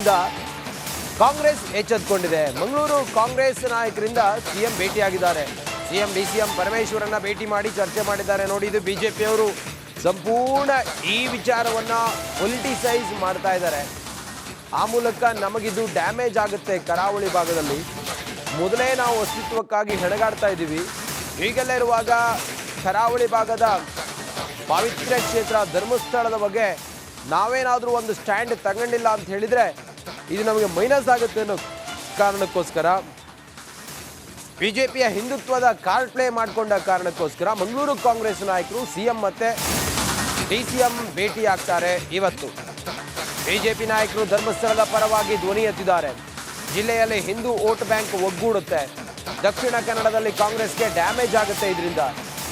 ಕಾರಣದಿಂದ ಕಾಂಗ್ರೆಸ್ ಎಚ್ಚೆತ್ತುಕೊಂಡಿದೆ. ಮಂಗಳೂರು ಕಾಂಗ್ರೆಸ್ ನಾಯಕರಿಂದ CM ಭೇಟಿಯಾಗಿದ್ದಾರೆ. CM DCM ಪರಮೇಶ್ವರನ್ನ ಭೇಟಿ ಮಾಡಿ ಚರ್ಚೆ ಮಾಡಿದ್ದಾರೆ. ನೋಡಿ, ಇದು ಬಿಜೆಪಿಯವರು ಸಂಪೂರ್ಣ ಈ ವಿಚಾರವನ್ನ ಪೊಲಿಟಿಸೈಸ್ ಮಾಡ್ತಾ ಇದ್ದಾರೆ. ಆ ಮೂಲಕ ನಮಗಿದು ಡ್ಯಾಮೇಜ್ ಆಗುತ್ತೆ. ಕರಾವಳಿ ಭಾಗದಲ್ಲಿ ಮೊದಲೇ ನಾವು ಅಸ್ತಿತ್ವಕ್ಕಾಗಿ ಹೆಣಗಾಡ್ತಾ ಇದ್ದೀವಿ. ಹೀಗೆಲ್ಲ ಇರುವಾಗ ಕರಾವಳಿ ಭಾಗದ ಪಾವಿತ್ರ್ಯ ಕ್ಷೇತ್ರ ಧರ್ಮಸ್ಥಳದ ಬಗ್ಗೆ ನಾವೇನಾದರೂ ಒಂದು ಸ್ಟ್ಯಾಂಡ್ ತಗೊಂಡಿಲ್ಲ ಅಂತ ಹೇಳಿದರೆ ಇದು ನಮಗೆ ಮೈನಸ್ ಆಗುತ್ತೆ ಅನ್ನೋ ಕಾರಣಕ್ಕೋಸ್ಕರ, ಬಿಜೆಪಿಯ ಹಿಂದುತ್ವದ ಕಾರ್ಡ್ ಪ್ಲೇ ಮಾಡಿಕೊಂಡ ಕಾರಣಕ್ಕೋಸ್ಕರ ಮಂಗಳೂರು ಕಾಂಗ್ರೆಸ್ ನಾಯಕರು ಸಿಎಂ ಮತ್ತೆ ಡಿಸಿಎಂ ಭೇಟಿ ಆಗ್ತಾರೆ. ಇವತ್ತು ಬಿಜೆಪಿ ನಾಯಕರು ಧರ್ಮಸ್ಥಳದ ಪರವಾಗಿ ಧ್ವನಿ ಎತ್ತಿದ್ದಾರೆ. ಜಿಲ್ಲೆಯಲ್ಲಿ ಹಿಂದೂ ವೋಟ್ ಬ್ಯಾಂಕ್ ಒಗ್ಗೂಡುತ್ತೆ. ದಕ್ಷಿಣ ಕನ್ನಡದಲ್ಲಿ ಕಾಂಗ್ರೆಸ್ಗೆ ಡ್ಯಾಮೇಜ್ ಆಗುತ್ತೆ. ಇದರಿಂದ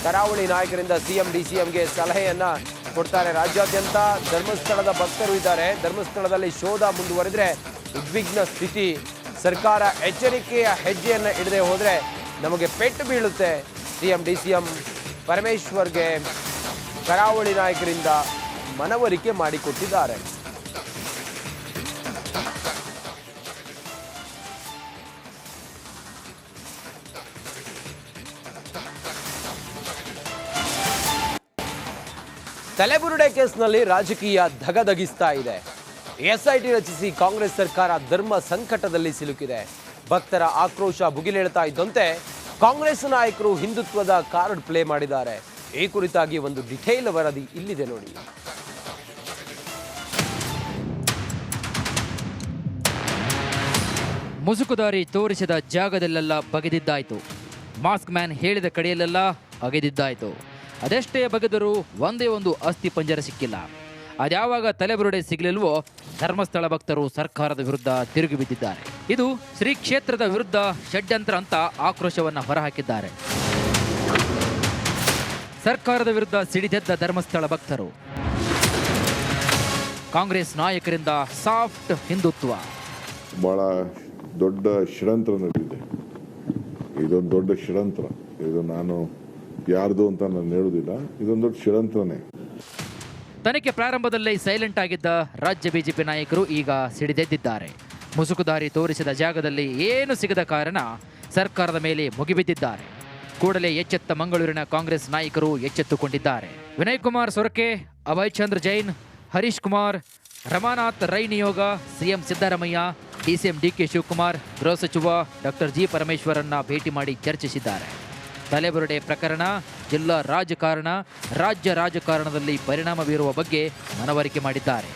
ಕರಾವಳಿ ನಾಯಕರಿಂದ ಸಿಎಂ ಡಿಸಿಎಂಗೆ ಸಲಹೆಯನ್ನ ಕೊಡ್ತಾರೆ. ರಾಜ್ಯಾದ್ಯಂತ ಧರ್ಮಸ್ಥಳದ ಭಕ್ತರು ಇದ್ದಾರೆ. ಧರ್ಮಸ್ಥಳದಲ್ಲಿ ಶೋಧ ಮುಂದುವರೆದ್ರೆ ಉದ್ವಿಗ್ನ ಸ್ಥಿತಿ. ಸರ್ಕಾರ ಎಚ್ಚರಿಕೆಯ ಹೆಜ್ಜೆಯನ್ನು ಇಡದೆ ಹೋದರೆ ನಮಗೆ ಪೆಟ್ಟು ಬೀಳುತ್ತೆ. ಸಿಎಂ ಡಿಸಿಎಂ ಪರಮೇಶ್ವರ್ಗೆ ಕರಾವಳಿ ನಾಯಕರಿಂದ ಮನವರಿಕೆ ಮಾಡಿಕೊಟ್ಟಿದ್ದಾರೆ. ತಲೆಬುರುಡೆ ಕೇಸ್ನಲ್ಲಿ ರಾಜಕೀಯ ಧಗಧಗಿಸ್ತಾ ಇದೆ. ಎಸ್ಐಟಿ ರಚಿಸಿ ಕಾಂಗ್ರೆಸ್ ಸರ್ಕಾರ ಧರ್ಮ ಸಂಕಟದಲ್ಲಿ ಸಿಲುಕಿದೆ. ಭಕ್ತರ ಆಕ್ರೋಶ ಭುಗಿಲೇಳ್ತಾ ಇದ್ದಂತೆ ಕಾಂಗ್ರೆಸ್ ನಾಯಕರು ಹಿಂದುತ್ವದ ಕಾರ್ಡ್ ಪ್ಲೇ ಮಾಡಿದ್ದಾರೆ. ಈ ಕುರಿತಾಗಿ ಒಂದು ಡಿಟೇಲ್ ವರದಿ ಇಲ್ಲಿದೆ ನೋಡಿ. ಮುಸುಕುದಾರಿ ತೋರಿಸಿದ ಜಾಗದಲ್ಲೆಲ್ಲ ಬಗೆದಿದ್ದಾಯಿತು. ಮಾಸ್ಕ್ ಮ್ಯಾನ್ ಹೇಳಿದ ಕಡೆಯಲ್ಲೆಲ್ಲ ಅಗೆದಿದ್ದಾಯಿತು. ಅದೆಷ್ಟೇ ಬಗೆದರೂ ಒಂದೇ ಒಂದು ಅಸ್ಥಿ ಪಂಜರ ಸಿಕ್ಕಿಲ್ಲ. ಅದ್ಯಾವಾಗ ತಲೆಬುರುಡೆ ಸಿಗಲಿಲ್ವೋ ಧರ್ಮಸ್ಥಳ ಭಕ್ತರು ಸರ್ಕಾರದ ವಿರುದ್ಧ ತಿರುಗಿ ಬಿದ್ದಿದ್ದಾರೆ. ಇದು ಶ್ರೀ ಕ್ಷೇತ್ರದ ವಿರುದ್ಧ ಷಡ್ಯಂತ್ರ ಅಂತ ಆಕ್ರೋಶವನ್ನು ಹೊರಹಾಕಿದ್ದಾರೆ. ಸರ್ಕಾರದ ವಿರುದ್ಧ ಸಿಡಿದೆದ್ದ ಧರ್ಮಸ್ಥಳ ಭಕ್ತರು ಕಾಂಗ್ರೆಸ್ ನಾಯಕರಿಂದ ಸಾಫ್ಟ್ ಹಿಂದುತ್ವ. ಬಹಳ ದೊಡ್ಡ ಷಡ್ಯಂತ್ರ ನಡೆದಿದೆ. ಇದೊಂದು ದೊಡ್ಡ ಷಡ್ಯಂತ್ರ. ಇದು ನಾನು ಯಾರ್ದು ಅಂತ ನಾನು ಹೇಳುವುದಿಲ್ಲ. ಇದೊಂದು ದೊಡ್ಡ ಷಡ್ಯಂತ್ರನೇ. ತನಿಖೆ ಪ್ರಾರಂಭದಲ್ಲೇ ಸೈಲೆಂಟ್ ಆಗಿದ್ದ ರಾಜ್ಯ ಬಿಜೆಪಿ ನಾಯಕರು ಈಗ ಸಿಡಿದೆದ್ದಿದ್ದಾರೆ. ಮುಸುಕುದಾರಿ ತೋರಿಸಿದ ಜಾಗದಲ್ಲಿ ಏನು ಸಿಗದ ಕಾರಣ ಸರ್ಕಾರದ ಮೇಲೆ ಮುಗಿಬಿದ್ದಿದ್ದಾರೆ. ಕೂಡಲೇ ಎಚ್ಚೆತ್ತ ಮಂಗಳೂರಿನ ಕಾಂಗ್ರೆಸ್ ನಾಯಕರು ಎಚ್ಚೆತ್ತುಕೊಂಡಿದ್ದಾರೆ. ವಿನಯ್ ಕುಮಾರ್ ಸೊರಕೆ, ಅಭಯ್ ಚಂದ್ರ ಜೈನ್, ಹರೀಶ್ ಕುಮಾರ್, ರಮಾನಾಥ್ ರೈ ನಿಯೋಗ, CM Siddaramaiah, DCM DK Shivakumar, ಗೃಹ ಸಚಿವ ಡಾಕ್ಟರ್ ಜಿ ಪರಮೇಶ್ವರನ್ನ ಭೇಟಿ ಮಾಡಿ ಚರ್ಚಿಸಿದ್ದಾರೆ. ತಲೆಬುರುಡೆ ಪ್ರಕರಣ, ಜಿಲ್ಲಾ ರಾಜಕಾರಣ, ರಾಜ್ಯ ರಾಜಕಾರಣದಲ್ಲಿ ಪರಿಣಾಮ ಬೀರುವ ಬಗ್ಗೆ ಮನವರಿಕೆ ಮಾಡಿದ್ದಾರೆ.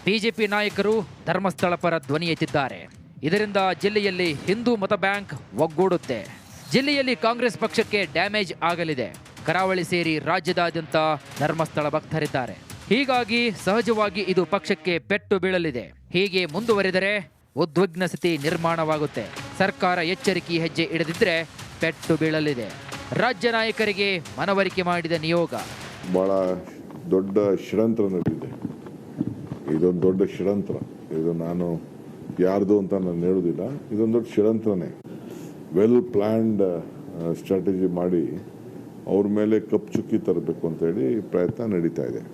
ಬಿಜೆಪಿ ನಾಯಕರು ಧರ್ಮಸ್ಥಳ ಪರ ಧ್ವನಿ ಎತ್ತಿದ್ದಾರೆ. ಇದರಿಂದ ಜಿಲ್ಲೆಯಲ್ಲಿ ಹಿಂದೂ ಮತ ಬ್ಯಾಂಕ್ ಒಗ್ಗೂಡುತ್ತೆ. ಜಿಲ್ಲೆಯಲ್ಲಿ ಕಾಂಗ್ರೆಸ್ ಪಕ್ಷಕ್ಕೆ ಡ್ಯಾಮೇಜ್ ಆಗಲಿದೆ. ಕರಾವಳಿ ಸೇರಿ ರಾಜ್ಯದಾದ್ಯಂತ ಧರ್ಮಸ್ಥಳ ಭಕ್ತರಿದ್ದಾರೆ. ಹೀಗಾಗಿ ಸಹಜವಾಗಿ ಇದು ಪಕ್ಷಕ್ಕೆ ಪೆಟ್ಟು ಬೀಳಲಿದೆ. ಹೀಗೆ ಮುಂದುವರಿದರೆ ಉದ್ವಿಗ್ನ ಸ್ಥಿತಿ ನಿರ್ಮಾಣವಾಗುತ್ತೆ. ಸರ್ಕಾರ ಎಚ್ಚರಿಕೆ ಹೆಜ್ಜೆ ಇಡದಿದ್ರೆ ಪೆಟ್ಟು ಬೀಳಲಿದೆ. ರಾಜ್ಯ ನಾಯಕರಿಗೆ ಮನವರಿಕೆ ಮಾಡಿದ ನಿಯೋಗ. ಬಹಳ ದೊಡ್ಡ ಷಡ್ಯಂತ್ರ ನಡೆದಿದೆ. ಇದೊಂದು ದೊಡ್ಡ ಷಡ್ಯಂತ್ರ. ಇದು ನಾನು ಯಾರ್ದು ಅಂತ ನಾನು ಹೇಳುವುದಿಲ್ಲ. ಇದೊಂದು ದೊಡ್ಡ ಷಡ್ಯಂತ್ರನೇ. ವೆಲ್ ಪ್ಲಾನ್ಡ್ ಸ್ಟ್ರಾಟಜಿ ಮಾಡಿ ಅವ್ರ ಮೇಲೆ ಕಪ್ಪು ಚುಕ್ಕಿ ತರಬೇಕು ಅಂತ ಹೇಳಿ ಪ್ರಯತ್ನ ನಡೀತಾ ಇದೆ.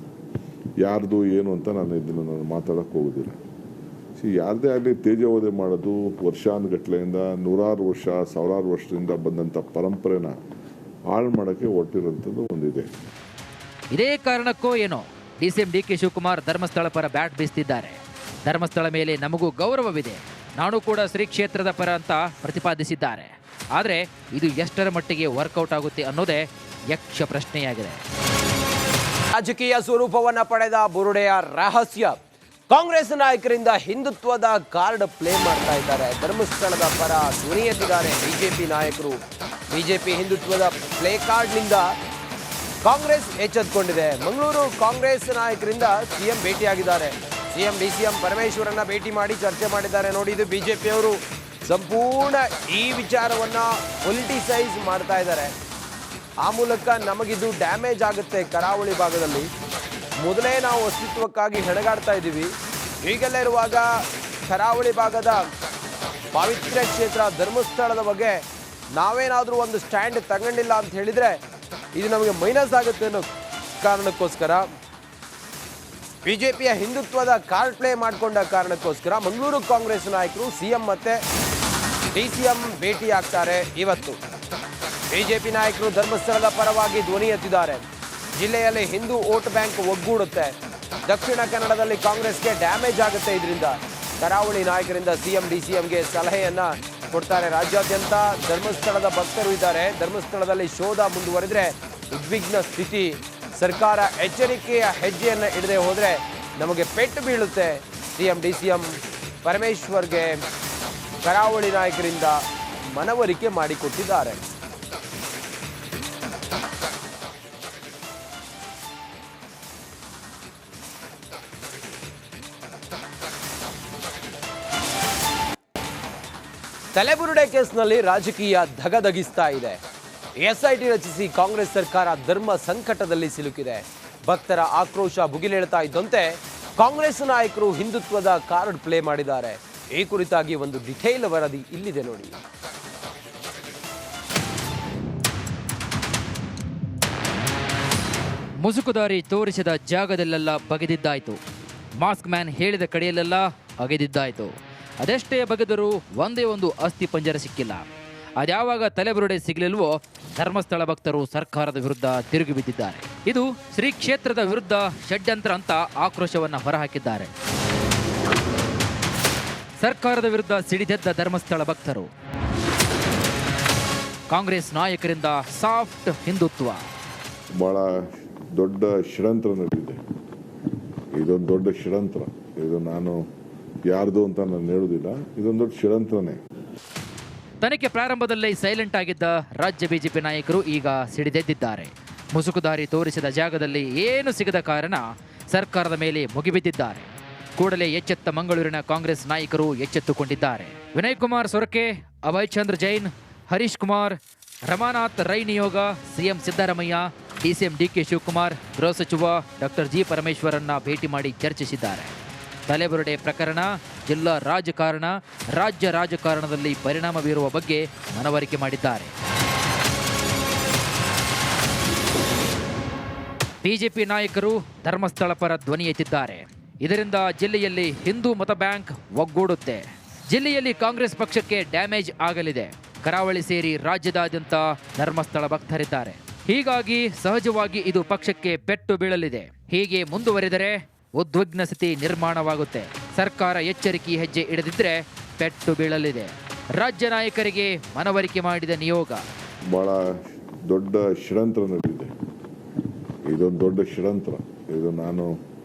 ಯಾರ್ದು ಏನು ಅಂತ ನಾನು ಮಾತಾಡಕ್ಕೆ ಹೋಗೋದಿಲ್ಲ. ಯಾರದೇ ಆಗಲಿ ತೇಜೋವಧೆ ಮಾಡೋದು ವರ್ಷಾನುಗಟ್ಲೆಯಿಂದ ನೂರಾರು ವರ್ಷ ಸಾವಿರಾರು ವರ್ಷದಿಂದ ಬಂದಂಥ ಪರಂಪರೆನ ಹಾಳು ಮಾಡೋಕ್ಕೆ ಹೊರಟಿರೋಂಥದ್ದು ಒಂದಿದೆ. ಇದೇ ಕಾರಣಕ್ಕೋ ಏನೋ ಡಿಸಿಎಂ ಡಿಕೆ ಶಿವಕುಮಾರ್ ಧರ್ಮಸ್ಥಳ ಪರ ಬ್ಯಾಟ್ ಬೀಸ್ತಿದ್ದಾರೆ. ಧರ್ಮಸ್ಥಳ ಮೇಲೆ ನಮಗೂ ಗೌರವವಿದೆ, ನಾನು ಕೂಡ ಶ್ರೀ ಕ್ಷೇತ್ರದ ಪರ ಅಂತ ಪ್ರತಿಪಾದಿಸಿದ್ದಾರೆ. ಆದರೆ ಇದು ಎಷ್ಟರ ಮಟ್ಟಿಗೆ ವರ್ಕೌಟ್ ಆಗುತ್ತೆ ಅನ್ನೋದೇ ಯಕ್ಷ ಪ್ರಶ್ನೆಯಾಗಿದೆ. ರಾಜಕೀಯ ಸ್ವರೂಪವನ್ನ ಪಡೆದ ಬುರುಡೆಯ ರಹಸ್ಯ. ಕಾಂಗ್ರೆಸ್ ನಾಯಕರಿಂದ ಹಿಂದುತ್ವದ ಕಾರ್ಡ್ ಪ್ಲೇ ಮಾಡ್ತಾ ಇದ್ದಾರೆ. ಧರ್ಮಸ್ಥಳದ ಪರ ಧ್ವನಿ ಎತ್ತಿದ್ದಾರೆ ಬಿಜೆಪಿ ನಾಯಕರು. ಬಿಜೆಪಿ ಹಿಂದುತ್ವದ ಪ್ಲೇ ಕಾರ್ಡ್ನಿಂದ ಕಾಂಗ್ರೆಸ್ ಎಚ್ಚೆತ್ತುಕೊಂಡಿದೆ. ಮಂಗಳೂರು ಕಾಂಗ್ರೆಸ್ ನಾಯಕರಿಂದ ಸಿಎಂ ಭೇಟಿಯಾಗಿದ್ದಾರೆ. ಸಿಎಂ ಡಿಸಿಎಂ ಪರಮೇಶ್ವರನ್ನ ಭೇಟಿ ಮಾಡಿ ಚರ್ಚೆ ಮಾಡಿದ್ದಾರೆ. ನೋಡಿ, ಇದು ಬಿಜೆಪಿಯವರು ಸಂಪೂರ್ಣ ಈ ವಿಚಾರವನ್ನ ಪೊಲಿಟಿಸೈಸ್ ಮಾಡ್ತಾ ಇದ್ದಾರೆ. ಆ ಮೂಲಕ ನಮಗಿದು ಡ್ಯಾಮೇಜ್ ಆಗುತ್ತೆ. ಕರಾವಳಿ ಭಾಗದಲ್ಲಿ ಮೊದಲೇ ನಾವು ಅಸ್ತಿತ್ವಕ್ಕಾಗಿ ಹೆಣಗಾಡ್ತಾ ಇದ್ದೀವಿ. ಹೀಗೆಲ್ಲ ಇರುವಾಗ ಕರಾವಳಿ ಭಾಗದ ಪಾವಿತ್ರ್ಯ ಕ್ಷೇತ್ರ ಧರ್ಮಸ್ಥಳದ ಬಗ್ಗೆ ನಾವೇನಾದರೂ ಒಂದು ಸ್ಟ್ಯಾಂಡ್ ತಗೊಂಡಿಲ್ಲ ಅಂತ ಹೇಳಿದರೆ ಇದು ನಮಗೆ ಮೈನಸ್ ಆಗುತ್ತೆ ಅನ್ನೋ ಕಾರಣಕ್ಕೋಸ್ಕರ, ಬಿಜೆಪಿಯ ಹಿಂದುತ್ವದ ಕಾರ್ಡ್ ಪ್ಲೇ ಮಾಡಿಕೊಂಡ ಕಾರಣಕ್ಕೋಸ್ಕರ ಮಂಗಳೂರು ಕಾಂಗ್ರೆಸ್ ನಾಯಕರು ಸಿಎಂ ಮತ್ತೆ ಡಿಸಿಎಂ ಭೇಟಿ ಆಗ್ತಾರೆ ಇವತ್ತು. ಬಿಜೆಪಿ ನಾಯಕರು ಧರ್ಮಸ್ಥಳದ ಪರವಾಗಿ ಧ್ವನಿ ಎತ್ತಿದ್ದಾರೆ. ಜಿಲ್ಲೆಯಲ್ಲಿ ಹಿಂದೂ ವೋಟ್ ಬ್ಯಾಂಕ್ ಒಗ್ಗೂಡುತ್ತೆ. ದಕ್ಷಿಣ ಕನ್ನಡದಲ್ಲಿ ಕಾಂಗ್ರೆಸ್ಗೆ ಡ್ಯಾಮೇಜ್ ಆಗುತ್ತೆ. ಇದರಿಂದ ಕರಾವಳಿ ನಾಯಕರಿಂದ ಸಿಎಂ ಡಿಸಿಎಂಗೆ ಸಲಹೆಯನ್ನ ಕೊಡ್ತಾರೆ. ರಾಜ್ಯಾದ್ಯಂತ ಧರ್ಮಸ್ಥಳದ ಭಕ್ತರು ಇದ್ದಾರೆ. ಧರ್ಮಸ್ಥಳದಲ್ಲಿ ಶೋಧ ಮುಂದುವರೆದ್ರೆ ಉದ್ವಿಗ್ನ ಸ್ಥಿತಿ. ಸರ್ಕಾರ ಎಚ್ಚರಿಕೆಯ ಹೆಜ್ಜೆಯನ್ನು ಇಡದೆ ಹೋದರೆ ನಮಗೆ ಪೆಟ್ಟು ಬೀಳುತ್ತೆ. ಸಿಎಂ ಡಿಸಿಎಂ ಪರಮೇಶ್ವರ್ಗೆ ಕರಾವಳಿ ನಾಯಕರಿಂದ ಮನವರಿಕೆ ಮಾಡಿಕೊಟ್ಟಿದ್ದಾರೆ. ತಲೆಬುರುಡೆ ಕೇಸ್ನಲ್ಲಿ ರಾಜಕೀಯ ಧಗಧಗಿಸ್ತಾ ಇದೆ. ಎಸ್ಐಟಿ ರಚಿಸಿ ಕಾಂಗ್ರೆಸ್ ಸರ್ಕಾರ ಧರ್ಮ ಸಂಕಟದಲ್ಲಿ ಸಿಲುಕಿದೆ. ಭಕ್ತರ ಆಕ್ರೋಶ ಭುಗಿಲೇಳ್ತಾ ಇದ್ದಂತೆ ಕಾಂಗ್ರೆಸ್ ನಾಯಕರು ಹಿಂದುತ್ವದ ಕಾರ್ಡ್ ಪ್ಲೇ ಮಾಡಿದ್ದಾರೆ. ಈ ಕುರಿತಾಗಿ ಒಂದು ಡಿಟೇಲ್ ವರದಿ ಇಲ್ಲಿದೆ ನೋಡಿ. ಮುಸುಕುದಾರಿ ತೋರಿಸಿದ ಜಾಗದಲ್ಲೆಲ್ಲ ಬಗೆದಿದ್ದಾಯ್ತು. ಮಾಸ್ಕ್ ಮ್ಯಾನ್ ಹೇಳಿದ ಕಡೆಯಲ್ಲೆಲ್ಲ ಅಗೆದಿದ್ದಾಯ್ತು. ಅದೆಷ್ಟೇ ಬಗೆದರೂ ಒಂದೇ ಒಂದು ಅಸ್ಥಿ ಪಂಜರ ಸಿಕ್ಕಿಲ್ಲ. ಅದ್ಯಾವಾಗ ತಲೆಬುರುಡೆ ಸಿಗಲಿಲ್ವೋ ಧರ್ಮಸ್ಥಳ ಭಕ್ತರು ಸರ್ಕಾರದ ವಿರುದ್ಧ ತಿರುಗಿ ಬಿದ್ದಿದ್ದಾರೆ. ಇದು ಶ್ರೀ ಕ್ಷೇತ್ರದ ವಿರುದ್ಧ ಷಡ್ಯಂತ್ರ ಅಂತ ಆಕ್ರೋಶವನ್ನು ಹೊರಹಾಕಿದ್ದಾರೆ. ಸರ್ಕಾರದ ವಿರುದ್ಧ ಸಿಡಿದೆದ್ದ ಧರ್ಮಸ್ಥಳ ಭಕ್ತರು ಕಾಂಗ್ರೆಸ್ ನಾಯಕರಿಂದ ಸಾಫ್ಟ್ ಹಿಂದುತ್ವ. ಬಹಳ ದೊಡ್ಡ ಷಡ್ಯಂತ್ರ ನಡೆದಿದೆ. ಇದೊಂದು ದೊಡ್ಡ ಷಡ್ಯಂತ್ರ. ಇದು ನಾನು ಯಾರ್ದು ಅಂತ ನಾನು ಹೇಳುವುದಿಲ್ಲ. ಇದೊಂದು ದೊಡ್ಡ ಷಡ್ಯಂತ್ರನೇ. ತನಿಖೆ ಪ್ರಾರಂಭದಲ್ಲೇ ಸೈಲೆಂಟ್ ಆಗಿದ್ದ ರಾಜ್ಯ ಬಿಜೆಪಿ ನಾಯಕರು ಈಗ ಸಿಡಿದೆದ್ದಿದ್ದಾರೆ. ಮುಸುಕುದಾರಿ ತೋರಿಸಿದ ಜಾಗದಲ್ಲಿ ಏನು ಸಿಗದ ಕಾರಣ ಸರ್ಕಾರದ ಮೇಲೆ ಮುಗಿಬಿದ್ದಿದ್ದಾರೆ. ಕೂಡಲೇ ಎಚ್ಚೆತ್ತ ಮಂಗಳೂರಿನ ಕಾಂಗ್ರೆಸ್ ನಾಯಕರು ಎಚ್ಚೆತ್ತುಕೊಂಡಿದ್ದಾರೆ. ವಿನಯ್ ಕುಮಾರ್ ಸೊರಕೆ, ಅಭಯ್ ಚಂದ್ರ ಜೈನ್, ಹರೀಶ್ ಕುಮಾರ್, ರಮಾನಾಥ್ ರೈ ನಿಯೋಗ, CM Siddaramaiah, DCM DK Shivakumar, ಗೃಹ ಸಚಿವ ಡಾಕ್ಟರ್ ಜಿ ಪರಮೇಶ್ವರನ್ನ ಭೇಟಿ ಮಾಡಿ ಚರ್ಚಿಸಿದ್ದಾರೆ. ತಲೆಬುರುಡೆ ಪ್ರಕರಣ, ಜಿಲ್ಲಾ ರಾಜಕಾರಣ, ರಾಜ್ಯ ರಾಜಕಾರಣದಲ್ಲಿ ಪರಿಣಾಮ ಬೀರುವ ಬಗ್ಗೆ ಮನವರಿಕೆ ಮಾಡಿದ್ದಾರೆ. ಬಿಜೆಪಿ ನಾಯಕರು ಧರ್ಮಸ್ಥಳ ಪರ ಧ್ವನಿ ಎತ್ತಿದ್ದಾರೆ. ಇದರಿಂದ ಜಿಲ್ಲೆಯಲ್ಲಿ ಹಿಂದೂ ಮತ ಬ್ಯಾಂಕ್ ಒಗ್ಗೂಡುತ್ತೆ. ಜಿಲ್ಲೆಯಲ್ಲಿ ಕಾಂಗ್ರೆಸ್ ಪಕ್ಷಕ್ಕೆ ಡ್ಯಾಮೇಜ್ ಆಗಲಿದೆ. ಕರಾವಳಿ ಸೇರಿ ರಾಜ್ಯದಾದ್ಯಂತ ಧರ್ಮಸ್ಥಳ ಭಕ್ತರಿದ್ದಾರೆ. ಹೀಗಾಗಿ ಸಹಜವಾಗಿ ಇದು ಪಕ್ಷಕ್ಕೆ ಪೆಟ್ಟು ಬೀಳಲಿದೆ. ಹೀಗೆ ಮುಂದುವರಿದರೆ ಉದ್ವಿಗ್ನ ಸ್ಥಿತಿ ನಿರ್ಮಾಣವಾಗುತ್ತೆ. ಸರ್ಕಾರ ಎಚ್ಚರಿಕೆ ಹೆಜ್ಜೆ ಇಡದಿದ್ರೆ ಪೆಟ್ಟು ಬೀಳಲಿದೆ. ರಾಜ್ಯ ನಾಯಕರಿಗೆ ಮನವರಿಕೆ ಮಾಡಿದ ನಿಯೋಗ. ಬಹಳ ದೊಡ್ಡ ಷಡ್ಯಂತ್ರ ನಡೆದಿದೆ. ಇದೊಂದು ದೊಡ್ಡ ಷಡ್ಯಂತ್ರ. ಇದು ನಾನು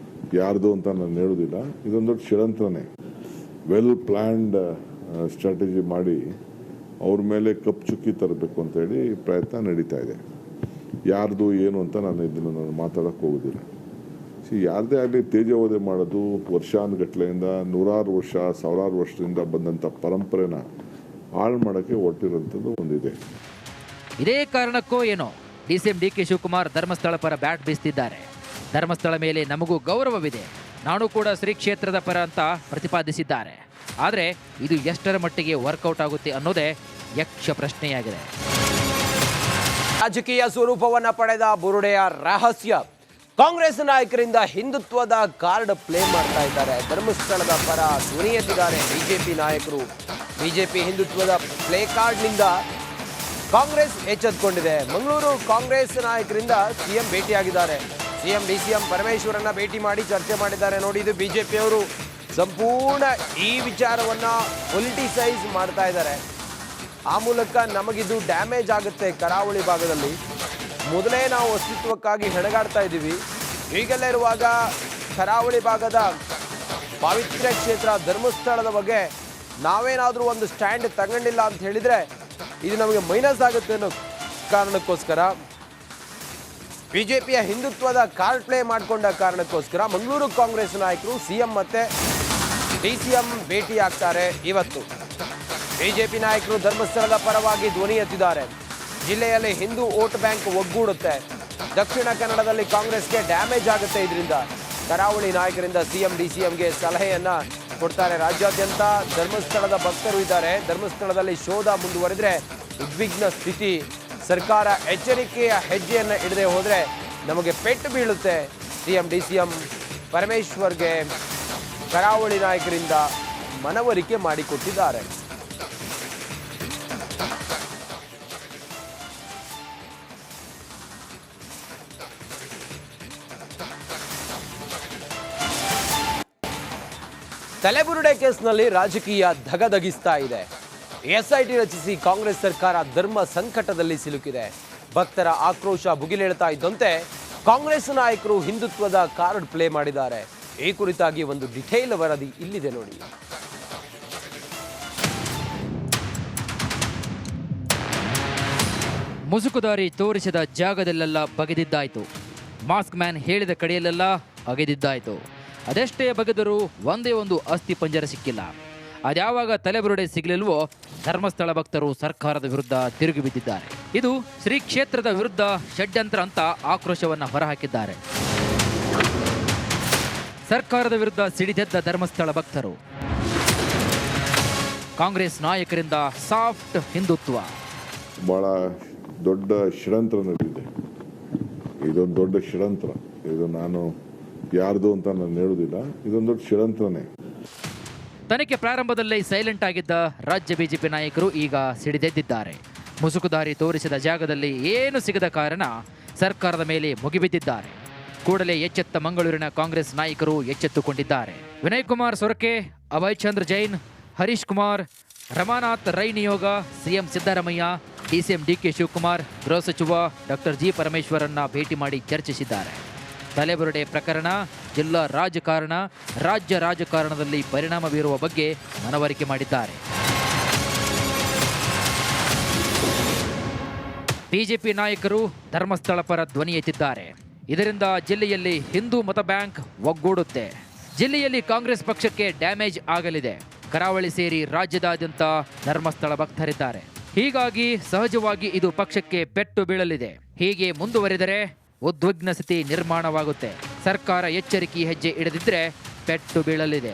ಯಾರ್ದು ಅಂತ ನಾನು ಹೇಳುವುದಿಲ್ಲ. ಇದೊಂದು ದೊಡ್ಡ ಷಡ್ಯಂತ್ರನೇ. ವೆಲ್ ಪ್ಲ್ಯಾನ್ಡ್ ಸ್ಟ್ರಾಟಜಿ ಮಾಡಿ ಅವ್ರ ಮೇಲೆ ಕಪ್ಪು ಚುಕ್ಕಿ ತರಬೇಕು ಅಂತೇಳಿ ಪ್ರಯತ್ನ ನಡೀತಾ ಇದೆ. ಯಾರ್ದು ಏನು ಅಂತ ನಾನು ಮಾತಾಡೋಕ್ಕೆ ಹೋಗೋದಿಲ್ಲ. ಯಾರದೇ ಆಗಲಿ ತೇಜೋವಧೆ ಮಾಡೋದು ವರ್ಷಾನುಗಟ್ಲೆಯಿಂದ ನೂರಾರು ವರ್ಷ ಸಾವಿರಾರು ವರ್ಷದಿಂದ ಬಂದಂಥ ಪರಂಪರೆನ ಹಾಳು ಮಾಡೋಕ್ಕೆ ಹೊರಟಿರೋಂಥದ್ದು ಒಂದಿದೆ. ಇದೇ ಕಾರಣಕ್ಕೋ ಏನೋ ಡಿಸಿಎಂ ಡಿಕೆ ಶಿವಕುಮಾರ್ ಧರ್ಮಸ್ಥಳ ಪರ ಬ್ಯಾಟ್ ಬೀಸ್ತಿದ್ದಾರೆ. ಧರ್ಮಸ್ಥಳ ಮೇಲೆ ನಮಗೂ ಗೌರವವಿದೆ, ನಾನು ಕೂಡ ಶ್ರೀ ಕ್ಷೇತ್ರದ ಪರ ಅಂತ ಪ್ರತಿಪಾದಿಸಿದ್ದಾರೆ. ಆದರೆ ಇದು ಎಷ್ಟರ ಮಟ್ಟಿಗೆ ವರ್ಕೌಟ್ ಆಗುತ್ತೆ ಅನ್ನೋದೇ ಯಕ್ಷ ಪ್ರಶ್ನೆಯಾಗಿದೆ. ರಾಜಕೀಯ ಸ್ವರೂಪವನ್ನ ಪಡೆದ ಬುರುಡೆಯ ರಹಸ್ಯ. ಕಾಂಗ್ರೆಸ್ ನಾಯಕರಿಂದ ಹಿಂದುತ್ವದ ಕಾರ್ಡ್ ಪ್ಲೇ ಮಾಡ್ತಾ ಇದ್ದಾರೆ. ಧರ್ಮಸ್ಥಳದ ಪರ ಧ್ವನಿ ಎತ್ತಿದ್ದಾರೆ ಬಿಜೆಪಿ ನಾಯಕರು. ಬಿಜೆಪಿ ಹಿಂದುತ್ವದ ಪ್ಲೇ ಕಾರ್ಡ್ನಿಂದ ಕಾಂಗ್ರೆಸ್ ಎಚ್ಚೆತ್ತುಕೊಂಡಿದೆ. ಮಂಗಳೂರು ಕಾಂಗ್ರೆಸ್ ನಾಯಕರಿಂದ ಸಿಎಂ ಭೇಟಿಯಾಗಿದ್ದಾರೆ. ಸಿಎಂ ಡಿಸಿಎಂ ಪರಮೇಶ್ವರನ್ನ ಭೇಟಿ ಮಾಡಿ ಚರ್ಚೆ ಮಾಡಿದ್ದಾರೆ. ನೋಡಿ, ಇದು ಬಿಜೆಪಿಯವರು ಸಂಪೂರ್ಣ ಈ ವಿಚಾರವನ್ನ ಪೊಲಿಟಿಸೈಸ್ ಮಾಡ್ತಾ ಇದ್ದಾರೆ. ಆ ಮೂಲಕ ನಮಗಿದು ಡ್ಯಾಮೇಜ್ ಆಗುತ್ತೆ. ಕರಾವಳಿ ಭಾಗದಲ್ಲಿ ಮೊದಲೇ ನಾವು ಅಸ್ತಿತ್ವಕ್ಕಾಗಿ ಹೆಣಗಾಡ್ತಾ ಇದ್ದೀವಿ. ಹೀಗೆಲ್ಲ ಇರುವಾಗ ಕರಾವಳಿ ಭಾಗದ ಪಾವಿತ್ರ್ಯ ಕ್ಷೇತ್ರ ಧರ್ಮಸ್ಥಳದ ಬಗ್ಗೆ ನಾವೇನಾದರೂ ಒಂದು ಸ್ಟ್ಯಾಂಡ್ ತಗೊಂಡಿಲ್ಲ ಅಂತ ಹೇಳಿದರೆ ಇದು ನಮಗೆ ಮೈನಸ್ ಆಗುತ್ತೆ ಅನ್ನೋ ಕಾರಣಕ್ಕೋಸ್ಕರ ಬಿಜೆಪಿಯ ಹಿಂದುತ್ವದ ಕಾರ್ಡ್ ಪ್ಲೇ ಮಾಡಿಕೊಂಡ ಕಾರಣಕ್ಕೋಸ್ಕರ ಮಂಗಳೂರು ಕಾಂಗ್ರೆಸ್ ನಾಯಕರು ಸಿಎಂ ಮತ್ತೆ ಡಿಸಿಎಂ ಭೇಟಿ ಆಗ್ತಾರೆ ಇವತ್ತು. ಬಿಜೆಪಿ ನಾಯಕರು ಧರ್ಮಸ್ಥಳದ ಪರವಾಗಿ ಧ್ವನಿ ಎತ್ತಿದ್ದಾರೆ. ಜಿಲ್ಲೆಯಲ್ಲಿ ಹಿಂದೂ ವೋಟ್ ಬ್ಯಾಂಕ್ ಒಗ್ಗೂಡುತ್ತೆ. ದಕ್ಷಿಣ ಕನ್ನಡದಲ್ಲಿ ಕಾಂಗ್ರೆಸ್ಗೆ ಡ್ಯಾಮೇಜ್ ಆಗುತ್ತೆ. ಇದರಿಂದ ಕರಾವಳಿ ನಾಯಕರಿಂದ ಸಿಎಂ ಡಿಸಿಎಂಗೆ ಸಲಹೆಯನ್ನ ಕೊಡ್ತಾರೆ. ರಾಜ್ಯಾದ್ಯಂತ ಧರ್ಮಸ್ಥಳದ ಭಕ್ತರು ಇದ್ದಾರೆ. ಧರ್ಮಸ್ಥಳದಲ್ಲಿ ಶೋಧ ಮುಂದುವರೆದ್ರೆ ಉದ್ವಿಗ್ನ ಸ್ಥಿತಿ. ಸರ್ಕಾರ ಎಚ್ಚರಿಕೆಯ ಹೆಜ್ಜೆಯನ್ನು ಇಡದೆ ಹೋದರೆ ನಮಗೆ ಪೆಟ್ಟು ಬೀಳುತ್ತೆ. ಸಿಎಂ ಡಿಸಿಎಂ ಪರಮೇಶ್ವರ್ಗೆ ಕರಾವಳಿ ನಾಯಕರಿಂದ ಮನವರಿಕೆ ಮಾಡಿಕೊಟ್ಟಿದ್ದಾರೆ. ತಲೆಬುರುಡೆ ಕೇಸ್ನಲ್ಲಿ ರಾಜಕೀಯ ಧಗಧಗಿಸ್ತಾ ಇದೆ. ಎಸ್ಐಟಿ ರಚಿಸಿ ಕಾಂಗ್ರೆಸ್ ಸರ್ಕಾರ ಧರ್ಮ ಸಂಕಟದಲ್ಲಿ ಸಿಲುಕಿದೆ. ಭಕ್ತರ ಆಕ್ರೋಶ ಭುಗಿಲೇಳ್ತಾ ಇದ್ದಂತೆ ಕಾಂಗ್ರೆಸ್ ನಾಯಕರು ಹಿಂದುತ್ವದ ಕಾರ್ಡ್ ಪ್ಲೇ ಮಾಡಿದ್ದಾರೆ. ಈ ಕುರಿತಾಗಿ ಒಂದು ಡಿಟೇಲ್ ವರದಿ ಇಲ್ಲಿದೆ ನೋಡಿ. ಮುಸುಕುದಾರಿ ತೋರಿಸಿದ ಜಾಗದಲ್ಲೆಲ್ಲ ಬಗೆದಿದ್ದಾಯ್ತು. ಮಾಸ್ಕ್ ಮ್ಯಾನ್ ಹೇಳಿದ ಕಡೆಯಲ್ಲೆಲ್ಲ ಅಗೆದಿದ್ದಾಯ್ತು. ಅದೆಷ್ಟೇ ಬಗೆದರೂ ಒಂದೇ ಒಂದು ಅಸ್ಥಿ ಪಂಜರ ಸಿಕ್ಕಿಲ್ಲ. ಅದ್ಯಾವಾಗ ತಲೆಬುರುಡೆ ಸಿಗಲಿಲ್ವೋ ಧರ್ಮಸ್ಥಳ ಭಕ್ತರು ಸರ್ಕಾರದ ವಿರುದ್ಧ ತಿರುಗಿ ಬಿದ್ದಿದ್ದಾರೆ. ಇದು ಶ್ರೀ ಕ್ಷೇತ್ರದ ವಿರುದ್ಧ ಷಡ್ಯಂತ್ರ ಅಂತ ಆಕ್ರೋಶವನ್ನು ಹೊರಹಾಕಿದ್ದಾರೆ. ಸರ್ಕಾರದ ವಿರುದ್ಧ ಸಿಡಿದೆದ್ದ ಧರ್ಮಸ್ಥಳ ಭಕ್ತರು ಕಾಂಗ್ರೆಸ್ ನಾಯಕರಿಂದ ಸಾಫ್ಟ್ ಹಿಂದುತ್ವ. ಬಹಳ ದೊಡ್ಡ ಷಡ್ಯಂತ್ರ ನಡೆದಿದೆ. ಇದೊಂದು ದೊಡ್ಡ ಷಡ್ಯಂತ್ರ. ಇದು ನಾನು ಯಾರ್ದು ಅಂತ ನಾನು ಹೇಳುದಿಲ್ಲ. ಇದೊಂದು ದೊಡ್ಡ ಷಡ್ಯಂತ್ರನೇ. ತನಿಖೆ ಪ್ರಾರಂಭದಲ್ಲೇ ಸೈಲೆಂಟ್ ಆಗಿದ್ದ ರಾಜ್ಯ ಬಿಜೆಪಿ ನಾಯಕರು ಈಗ ಸಿಡಿದೆದ್ದಿದ್ದಾರೆ. ಮುಸುಕುದಾರಿ ತೋರಿಸಿದ ಜಾಗದಲ್ಲಿ ಏನು ಸಿಗದ ಕಾರಣ ಸರ್ಕಾರದ ಮೇಲೆ ಮುಗಿಬಿದ್ದಿದ್ದಾರೆ. ಕೂಡಲೇ ಎಚ್ಚೆತ್ತ ಮಂಗಳೂರಿನ ಕಾಂಗ್ರೆಸ್ ನಾಯಕರು ಎಚ್ಚೆತ್ತುಕೊಂಡಿದ್ದಾರೆ. ವಿನಯ್ ಕುಮಾರ್ ಸೊರಕೆ, ಅಭಯ್ ಚಂದ್ರ ಜೈನ್, ಹರೀಶ್ ಕುಮಾರ್, ರಮಾನಾಥ್ ರೈ ನಿಯೋಗ, CM Siddaramaiah, DCM DK Shivakumar, ಗೃಹ ಸಚಿವ ಡಾಕ್ಟರ್ ಜಿ ಪರಮೇಶ್ವರನ್ನ ಭೇಟಿ ಮಾಡಿ ಚರ್ಚಿಸಿದ್ದಾರೆ. ತಲೆಬುರುಡೆ ಪ್ರಕರಣ ಜಿಲ್ಲಾ ರಾಜಕಾರಣ, ರಾಜ್ಯ ರಾಜಕಾರಣದಲ್ಲಿ ಪರಿಣಾಮ ಬೀರುವ ಬಗ್ಗೆ ಮನವರಿಕೆ ಮಾಡಿದ್ದಾರೆ. ಬಿಜೆಪಿ ನಾಯಕರು ಧರ್ಮಸ್ಥಳ ಪರ ಧ್ವನಿ ಎತ್ತಿದ್ದಾರೆ. ಇದರಿಂದ ಜಿಲ್ಲೆಯಲ್ಲಿ ಹಿಂದೂ ಮತ ಬ್ಯಾಂಕ್ ಒಗ್ಗೂಡುತ್ತೆ. ಜಿಲ್ಲೆಯಲ್ಲಿ ಕಾಂಗ್ರೆಸ್ ಪಕ್ಷಕ್ಕೆ ಡ್ಯಾಮೇಜ್ ಆಗಲಿದೆ. ಕರಾವಳಿ ಸೇರಿ ರಾಜ್ಯದಾದ್ಯಂತ ಧರ್ಮಸ್ಥಳ ಭಕ್ತರಿದ್ದಾರೆ. ಹೀಗಾಗಿ ಸಹಜವಾಗಿ ಇದು ಪಕ್ಷಕ್ಕೆ ಪೆಟ್ಟು ಬೀಳಲಿದೆ. ಹೀಗೆ ಮುಂದುವರಿದರೆ ಉದ್ವಿಗ್ನ ಸ್ಥಿತಿ ನಿರ್ಮಾಣವಾಗುತ್ತೆ. ಸರ್ಕಾರ ಎಚ್ಚರಿಕೆ ಹೆಜ್ಜೆ ಇಡದಿದ್ರೆ ಪೆಟ್ಟು ಬೀಳಲಿದೆ.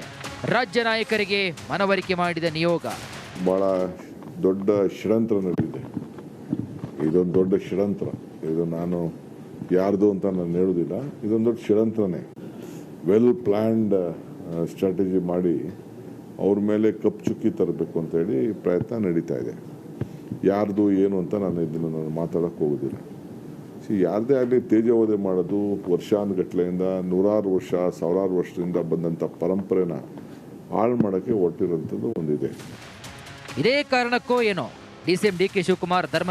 ರಾಜ್ಯ ನಾಯಕರಿಗೆ ಮನವರಿಕೆ ಮಾಡಿದ ನಿಯೋಗ. ಬಹಳ ದೊಡ್ಡ ಷಡ್ಯಂತ್ರ ನಡೆದಿದೆ. ಇದೊಂದು ದೊಡ್ಡ ಷಡ್ಯಂತ್ರ. ಇದು ನಾನು ಯಾರ್ದು ಅಂತ ನಾನು ಹೇಳುದಿಲ್ಲ. ಇದೊಂದು ದೊಡ್ಡ ಷಡ್ಯಂತ್ರನೇ. ವೆಲ್ ಪ್ಲಾನ್ಡ್ ಸ್ಟ್ರಾಟಜಿ ಮಾಡಿ ಅವ್ರ ಮೇಲೆ ಕಪ್ಪು ಚುಕ್ಕಿ ತರಬೇಕು ಅಂತೇಳಿ ಪ್ರಯತ್ನ ನಡೀತಾ ಇದೆ. ಯಾರ್ದು ಏನು ಅಂತ ನಾನು ಮಾತಾಡಕ್ಕೆ ಹೋಗೋದಿಲ್ಲ. ಯಾರದೇ ಆಗಲಿ ತೇಜೋವಧೆ ಮಾಡೋದು ವರ್ಷಾನುಗಟ್ಲೆಯಿಂದ ನೂರಾರು ವರ್ಷ ಸಾವಿರಾರು ವರ್ಷದಿಂದ ಬಂದಂಥ ಪರಂಪರೆನ ಹಾಳು ಮಾಡೋಕ್ಕೆ ಹೊರಟಿರೋಂಥದ್ದು ಒಂದಿದೆ. ಇದೇ ಕಾರಣಕ್ಕೋ ಏನೋ ಡಿಸಿಎಂ ಡಿಕೆ ಶಿವಕುಮಾರ್ ಧರ್ಮ